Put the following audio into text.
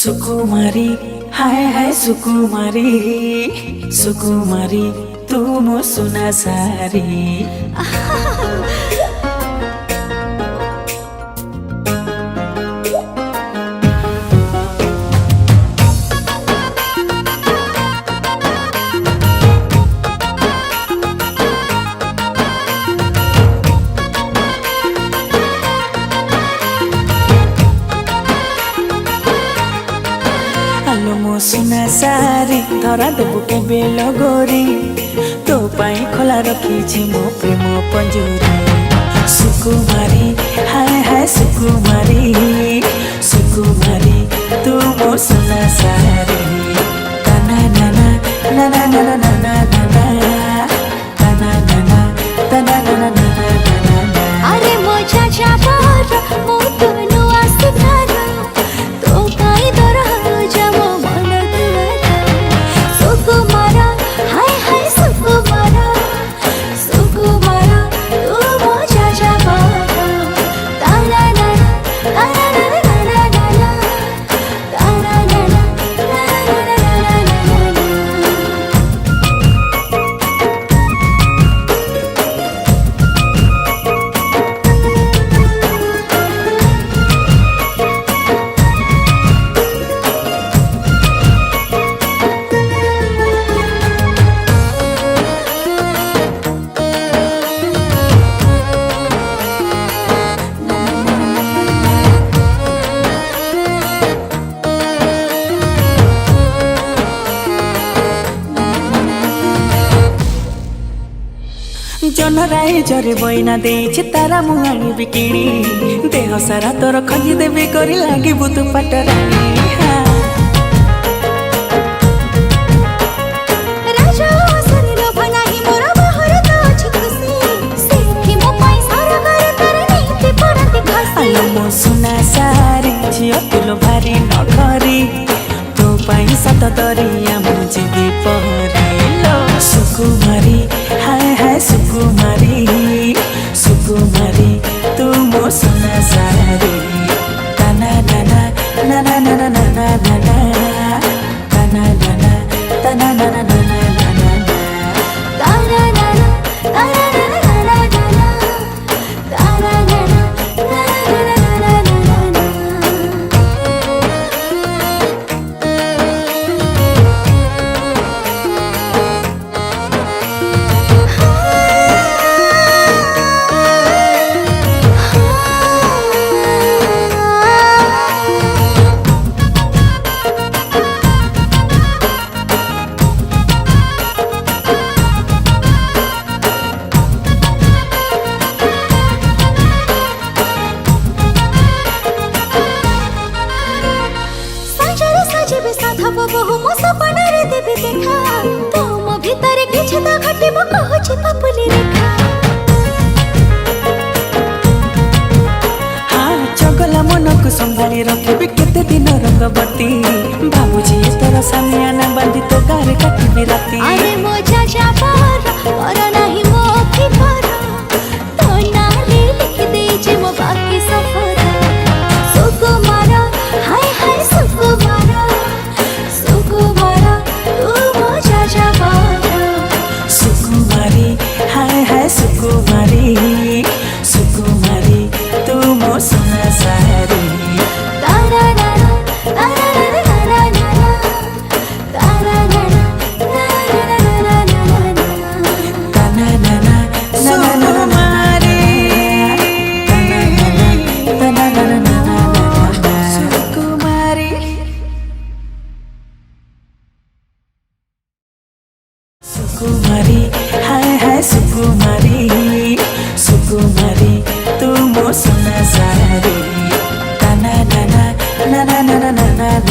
सुकुमारी हाय हाय सुकुमारी सुकुमारी तू मो सुना सारी मो सुना सारी धरा देबु केबे लगोरी तो पाई खोला रखी मो प्रेम पंजूरी सुकुमारी हाय हाय सुकुमारी सुकुमारी तू मो सुना सारी तना नाना नाना नाना नाना नाना तना नाना तना नाना नाना नाना अरे मजा जाबार मो तनु आसुधार तो काई दर जमो जनराई जरे बइना देछि तारा मुआणी बिकिनी देह सारा तोर खजी देबे करी लागी बुतु पटरानी राजा सनी लो बनाही मोरा बहर तो अछि खुशी सेठी मो पैसा रे घर कर नीति पड़ती खसी आलो मो सुना सारी झियो तुलो भारी नखरी तो पैसा त दरिया मुझे भी पहरी लो सुकुमारी हाय हाय सुकुमारी सुकुमारी तू मो सुना सारी तना नाना नाना नाना नाना नाना तना नाना तना नाना नाना नाना तारा नाना तारा नाना नाना तारा नाना तारा नाना बहु मो सपना रे देबे देखा तो मो भीतर किछ तो घटे मो कहछि पपुली रेखा हाँ चगला मन को संभाली रखबे केते दिन रंगवती बाबूजी तोर सामियाना बांधी तो गारे काटी राती अरे मजा जाबार और नहीं मो फिकर तो नारे लिख दे जे मो बाकी सफर सुकुमार हाय हाय सुकुमार सुकुमारी हाय हाय सुकुमारी सुकुमारी तू मो सुना सारी तारा नाना तारा नाना नाना तारा नाना तारा नाना तना नाना नाना नाना मारी तना नाना तना नाना नाना सुकुमारी सुकुमारी हाय हाय सुकुमारी सुकुमारी तू मो सुना सारी